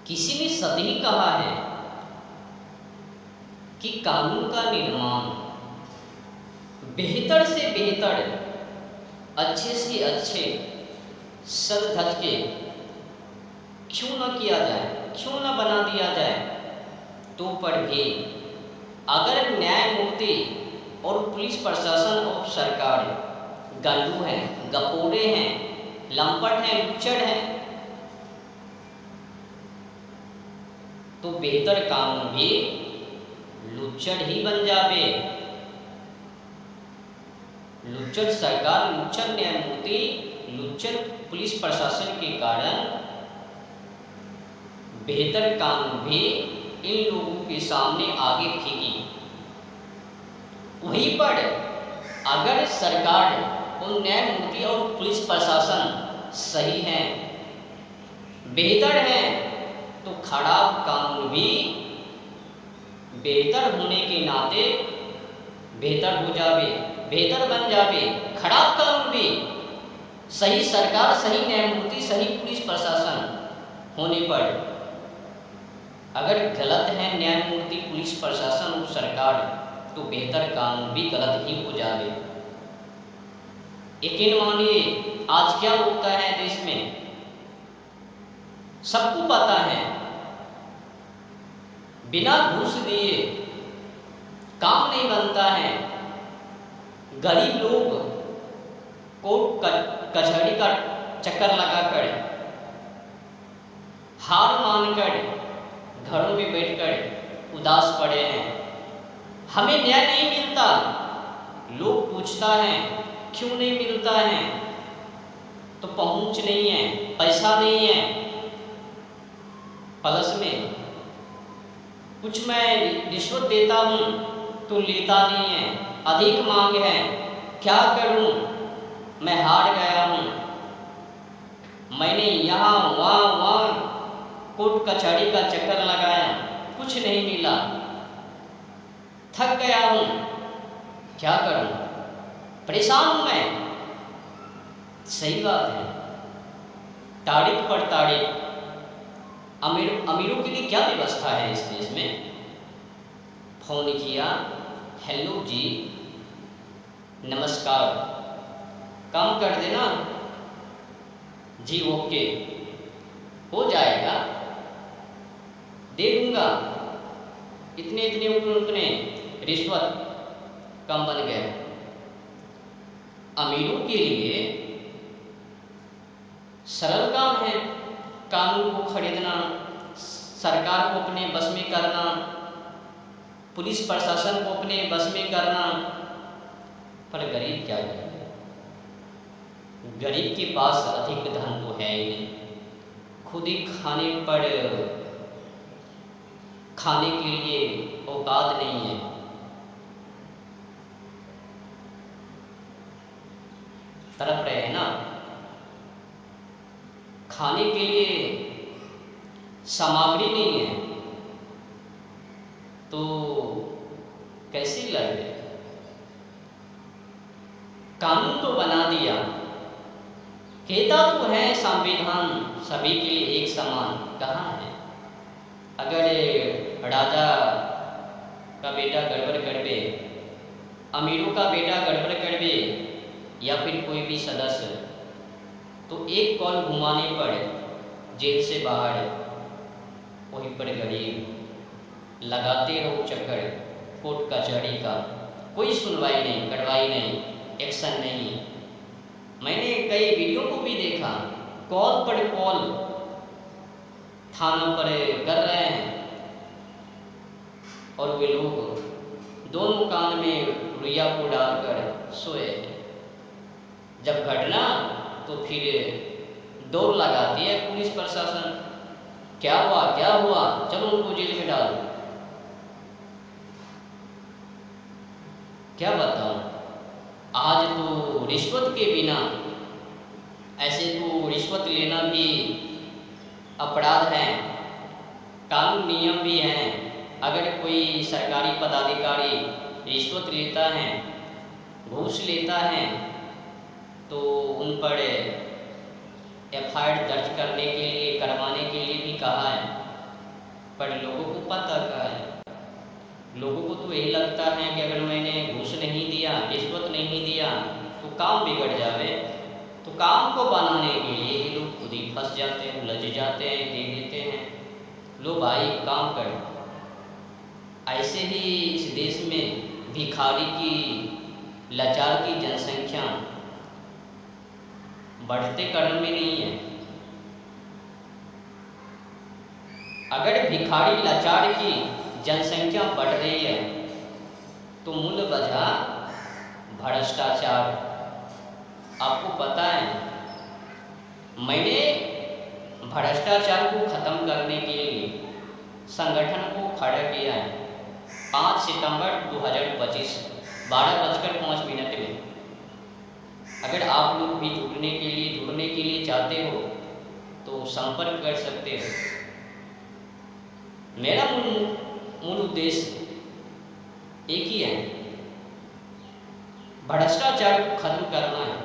किसी ने सही कहा है कि कानून का निर्माण बेहतर से बेहतर, अच्छे से अच्छे सद धज के क्यों न किया जाए, क्यों न बना दिया जाए। तो पर भी अगर न्यायमूर्ति और पुलिस प्रशासन और सरकार गंडू हैं, गपोड़े हैं, लंपट हैं, लुच्चड़ हैं, तो बेहतर कानून भी लुच्चड़ ही बन जावे। लुच्चड़ सरकार, लुच्चड़ न्यायमूर्ति, लुच्चड़ पुलिस प्रशासन के कारण बेहतर कानून भी इन लोगों के सामने आगे फेंकी। वहीं पर अगर सरकार और न्यायमूर्ति और पुलिस प्रशासन सही हैं, बेहतर हैं, तो खराब कानून भी बेहतर होने के नाते बेहतर हो जावे, बेहतर बन जावे। खराब कानून भी सही सरकार, सही न्यायमूर्ति, सही पुलिस प्रशासन होने पर, अगर गलत है न्यायमूर्ति, पुलिस प्रशासन और सरकार, तो बेहतर कानून भी गलत ही हो जावे। यकीन मानिए आज क्या होता है देश में, सबको पता है, बिना घूस दिए काम नहीं बनता है। गरीब लोग कोर्ट कचहरी का चक्कर लगाकर, हार मानकर घरों में बैठकर उदास पड़े हैं। हमें न्याय नहीं मिलता। लोग पूछता है क्यों नहीं मिलता है, तो पहुंच नहीं है, पैसा नहीं है, प्लस में कुछ मैं रिश्वत देता हूँ तो लेता नहीं है, अधिक मांग है, क्या करूँ, मैं हार गया हूँ। मैंने यहाँ वहाँ कोर्ट कचहरी का चक्कर लगाया, कुछ नहीं मिला, थक गया हूँ, क्या करूँ, परेशान हूँ मैं। सही बात है, तारीख पर तारीख अमीरों के लिए क्या व्यवस्था है इस देश में। फोन किया, हेलो जी, नमस्कार, काम कर देना जी, ओके, हो जाएगा, दे दूंगा, इतने इतने उतने रिश्वत कम बन गए। अमीरों के लिए सरल काम है कानून को खरीदना, सरकार को अपने बस में करना, पुलिस प्रशासन को अपने बस में करना। पर गरीब क्या करे, गरीब के पास अधिक धन तो है ही नहीं, खुद ही खाने के लिए औकात नहीं है। तड़प रहे हैं ना, खाने के लिए सामग्री नहीं है, तो कैसे लड़े। कानून तो बना दिया, कहता तो है संविधान सभी के लिए एक समान, कहाँ है। अगर राजा का बेटा गड़बड़ कर दे, अमीरों का बेटा गड़बड़ कर दे, या फिर कोई भी सदस्य, तो एक कॉल घुमाने पर जेल से बाहर, वहीं पर गरीब लगाते रहो चक्कर कोर्ट कचहरी का, कोई सुनवाई नहीं, कार्रवाई नहीं, एक्शन नहीं। मैंने कई वीडियो को भी देखा, कॉल पर कॉल थाना पर कर रहे हैं, और वे लोग दोनों कान में रुइया को डालकर सोए हैं। जब घटना तो फिर दौड़ लगाती है पुलिस प्रशासन, क्या हुआ क्या हुआ, चलो उनको जेल में डालो। क्या बताऊं, आज तो रिश्वत के बिना, ऐसे तो रिश्वत लेना भी अपराध है, कानून नियम भी हैं। अगर कोई सरकारी पदाधिकारी रिश्वत लेता है, घूस लेता है, तो उन पर FIR दर्ज करने के लिए, करवाने के लिए भी कहा है। पर लोगों को पता क्या है, लोगों को तो यही लगता है कि अगर मैंने घूस नहीं दिया, रिश्वत नहीं दिया तो काम बिगड़ जावे। तो काम को बनाने के लिए ये लोग खुद ही फंस जाते हैं, उलझ जाते हैं, दे देते हैं। लो भाई काम कर। ऐसे ही इस देश में भिखारी की, लाचार की जनसंख्या बढ़ते क्रम में नहीं है। अगर भिखारी लाचार की जनसंख्या बढ़ रही है तो मूल वजह भ्रष्टाचार। आपको पता है, मैंने भ्रष्टाचार को खत्म करने के लिए संगठन को खड़ा किया है 5 सितंबर 2025 12:05 में। अगर आप लोग भी जुड़ने के लिए चाहते हो तो संपर्क कर सकते हो। मेरा मूल उद्देश्य एक ही है, भ्रष्टाचार को खत्म करना है।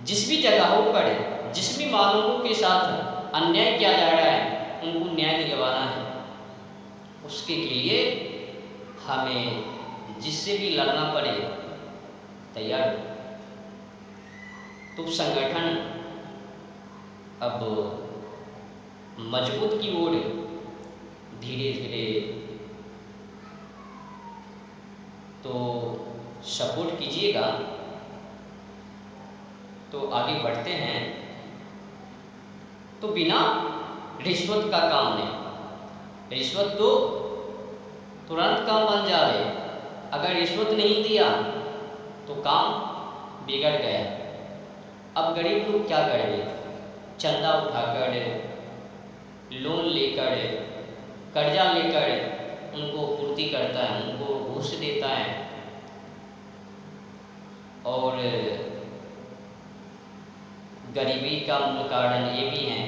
जिस भी जगहों पर, जिस भी मानवों के साथ अन्याय किया जा रहा है उनको न्याय दिलवाना है। उसके लिए हमें जिससे भी लड़ना पड़े तैयार हो। तो संगठन अब मजबूत की ओर धीरे धीरे तो सपोर्ट कीजिएगा तो आगे बढ़ते हैं। तो बिना रिश्वत का काम नहीं, रिश्वत तो तुरंत काम बन जाए। अगर रिश्वत नहीं दिया तो काम बिगड़ गया। अब गरीब लोग क्या करेंगे? चंदा उठाकर, लोन लेकर, कर्जा लेकर उनको पूर्ति करता है, उनको घूस देता है। और गरीबी का मूल कारण ये भी है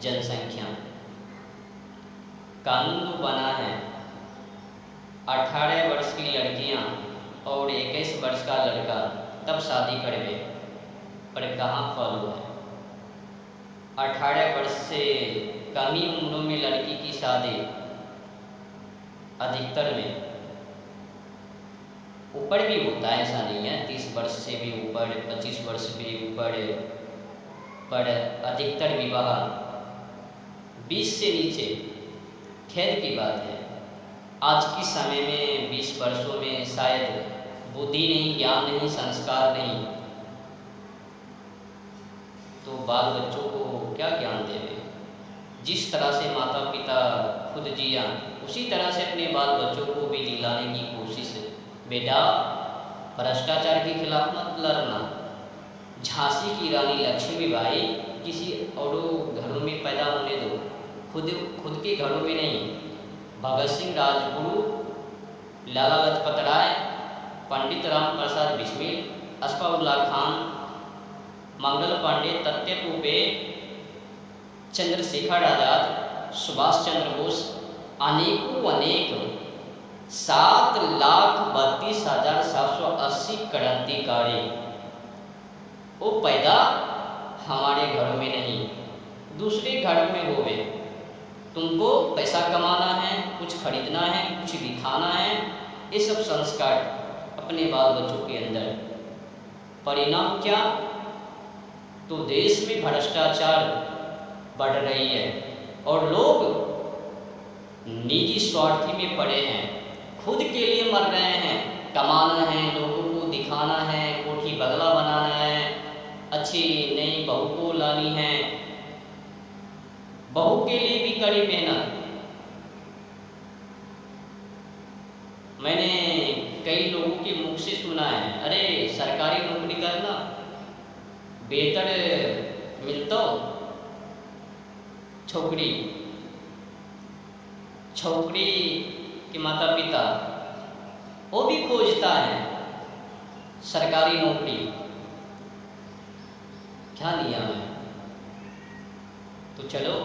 जनसंख्या। कानून तो बना है 18 वर्ष की लड़कियां और 21 वर्ष का लड़का तब शादी करवे, पर कहाँ फॉलो है। 18 वर्ष से कम ही उम्रों में लड़की की शादी अधिकतर में, ऊपर भी होता है, ऐसा नहीं है, 30 वर्ष से भी ऊपर, 25 वर्ष से भी ऊपर, पर अधिकतर विवाह 20 से नीचे। खेद की बात है, आज के समय में 20 वर्षों में शायद बुद्धि नहीं, ज्ञान नहीं, संस्कार नहीं, तो बाल बच्चों को क्या ज्ञान देवे। जिस तरह से माता पिता खुद जिया उसी तरह से अपने बाल बच्चों को भी जिलाने की कोशिश। बेटा, भ्रष्टाचार के खिलाफ मत लड़ना। झांसी की रानी लक्ष्मीबाई किसी और घरों में पैदा होने दो, खुद के घरों में नहीं। भगत सिंह राजगुरु, लाला लाजपत राय, पंडित राम प्रसाद बिस्मिल, अशफाकुल्लाह खान, मंगल पांडे, तत्य टोपे, चंद्रशेखर आजाद, सुभाष चंद्र बोस, अनेकों अनेक 7,32,780 क्रांतिकारी वो पैदा हमारे घरों में नहीं, दूसरे घरों में होवे। तुमको पैसा कमाना है, कुछ खरीदना है, कुछ दिखाना है, ये सब संस्कार अपने बाल बच्चों के अंदर। परिणाम क्या? तो देश में भ्रष्टाचार बढ़ रही है और लोग निजी स्वार्थी में पड़े हैं, खुद के लिए मर रहे हैं। कमाना है, लोगों को दिखाना है, कोठी बंगला बनाना है, अच्छी नई बहू को लानी है, बहू के लिए भी कड़ी मेहनत। मैंने कई लोगों के मुख से सुना है, अरे सरकारी नौकरी करना बेहतर मिलता। छोकरी के माता पिता वो भी खोजता है सरकारी नौकरी। क्या नियम है? तो चलो,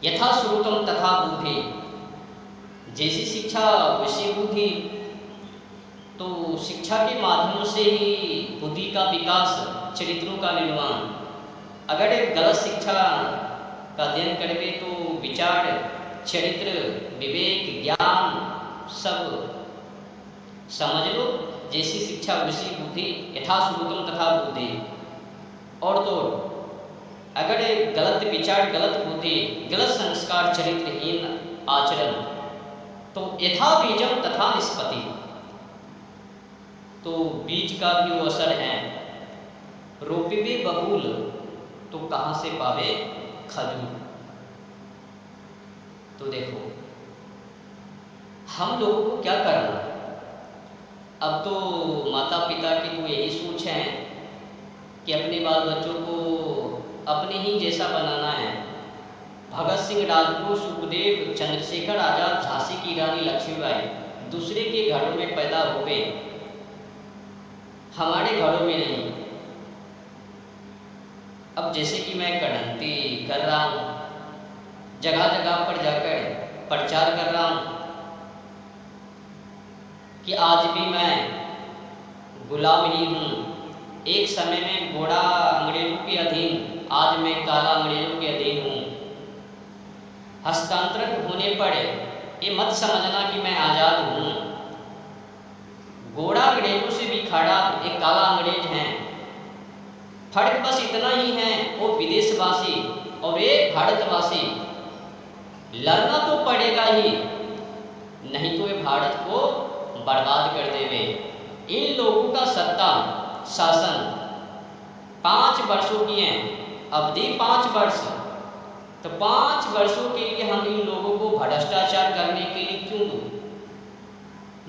यथा श्रुतम तथा बुद्धि, जैसी शिक्षा वैसी बुद्धि। तो शिक्षा के माध्यम से ही बुद्धि का विकास, चरित्रों का निर्माण। अगर गलत शिक्षा का अध्ययन करबे तो विचार, चरित्र, विवेक, ज्ञान सब समझ लो, जैसी शिक्षा वैसी बुद्धि, यथा श्रुतम तथा बुद्धि। और तो अगर गलत विचार, गलत बुद्धि, गलत संस्कार, चरित्रहीन आचरण, तो यथा बीजम तथा निष्पत्ति, तो बीज का भी वो असर है। रोपिबे बबूल तो कहाँ से पावे खजूर। तो देखो हम लोगों को क्या करना। अब तो माता पिता की तो यही सोच है कि अपने बाल बच्चों को अपने ही जैसा बनाना है। भगत सिंह, राजगुरु, सुखदेव, चंद्रशेखर आजाद, झांसी की रानी लक्ष्मीबाई दूसरे के घरों में पैदा हो गए, हमारे घरों में नहीं। अब जैसे कि मैं कड़ंती कर रहा हूँ, जगह जगह पर जाकर प्रचार कर रहा हूँ कि आज भी मैं गुलाम ही हूँ। एक समय में गोरा अंग्रेजों के अधीन, आज मैं काला अंग्रेजों के अधीन हूँ। हस्तांतरण होने पर ये मत समझना कि मैं आज़ाद हूँ। गोरा अंग्रेजों से भी खड़ा एक काला अंग्रेज हैं। फर्क बस इतना ही है, वो विदेशवासी और एक भारतवासी। लड़ना तो पड़ेगा ही, नहीं तो ये भारत को बर्बाद कर देवे। इन लोगों का सत्ता शासन 5 वर्षों की है, अवधि 5 वर्ष। तो 5 वर्षों के लिए हम इन लोगों को भ्रष्टाचार करने के लिए क्यों दूं?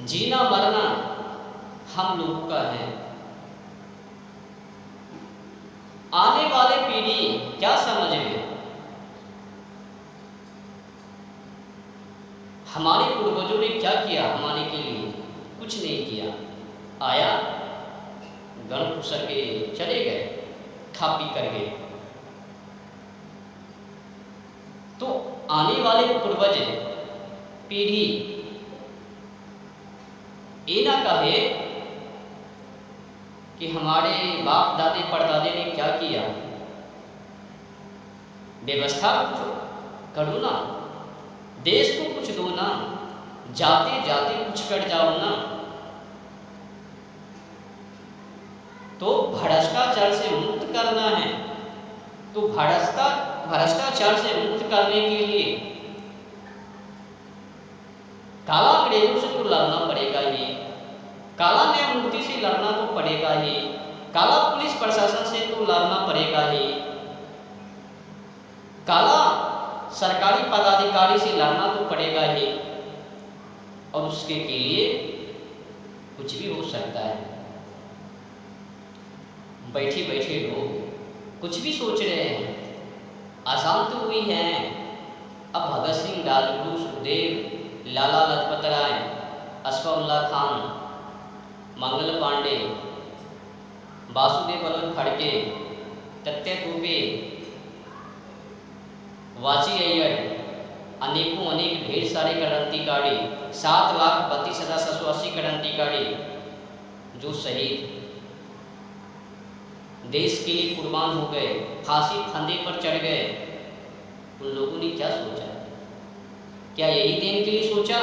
जीना मरना हम लोगों का है। आने वाले पीढ़ी क्या समझ रहे? हमारे पूर्वजों ने क्या किया हमारे के लिए? कुछ नहीं किया। आया, गण कुसर के चले गए, खा पी कर गए। तो आने वाले पूर्वज पीढ़ी ये ना कहे कि हमारे बाप दादे परदादे ने क्या किया। व्यवस्था कुछ करो ना, देश को कुछ दो ना, जाते जाते कुछ कर जाओ ना। तो भ्रष्टाचार से मुक्त करना है, तो भ्रष्टाचार से मुक्त करने के लिए काला अंग्रेजों से तो लड़ना पड़ेगा ही, काला न्यायमूर्ति से लड़ना तो पड़ेगा ही, काला पुलिस प्रशासन से तो लड़ना पड़ेगा ही, काला सरकारी पदाधिकारी से लड़ना तो पड़ेगा ही। और उसके के लिए कुछ भी हो सकता है। बैठे बैठे लोग कुछ भी सोच रहे हैं, आसान तो हुई है। अब भगत सिंह, राजगुरु, सुखदेव, लाला लाजपत राय, अशफाकुल्लाह खान, मंगल पांडे, वासुदेव बल्लभ खड़गे, तत्या टोपे, वाची अय्यर, अनेकों अनेक ढेर सारे क्रांतिकारी, 7,32,780 क्रांतिकारी जो शहीद देश के लिए कुर्बान हो गए, फांसी फंदे पर चढ़ गए। उन लोगों ने क्या सोचा? क्या यही दिन के लिए सोचा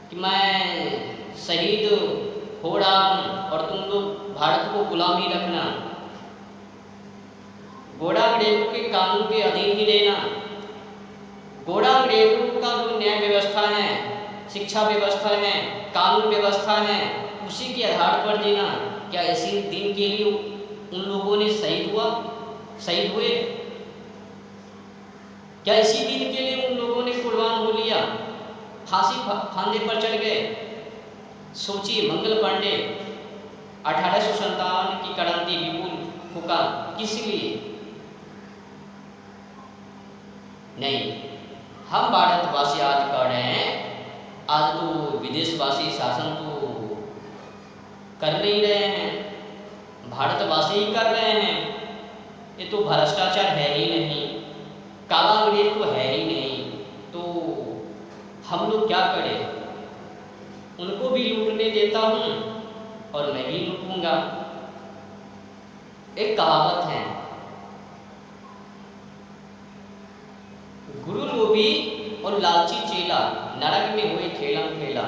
कि मैं शहीद हो रहा हूँ और तुम लोग भारत को गुलाम ही रखना, गोरा अंग्रेजों के कानून के अधीन ही रहना, गोरा अंग्रेजों का जो न्याय व्यवस्था है, शिक्षा व्यवस्था है, कानून व्यवस्था है, उसी के आधार पर जीना? क्या इसी दिन के लिए उन लोगों ने शहीद हुए? क्या इसी दिन के लिए उन लोगों ने कुर्बान हो लिया, फांसी फांदे पर चढ़ गए? सोचिए, मंगल पांडे 1857 की क्रांति विपुल फूका, किस लिए? नहीं, हम भारतवासी आज कर रहे हैं। आज तो विदेशवासी शासन तो कर नहीं रहे हैं, भारतवासी ही कर रहे हैं। ये तो भ्रष्टाचार है ही नहीं, काला अंग्रेज तो है ही नहीं, तो हम लोग क्या करें? उनको भी लूटने देता हूँ और मैं भी लूटूंगा। एक कहावत है, गुरु लोभी और लालची चेला नरक में हुए ठेलम ठेला।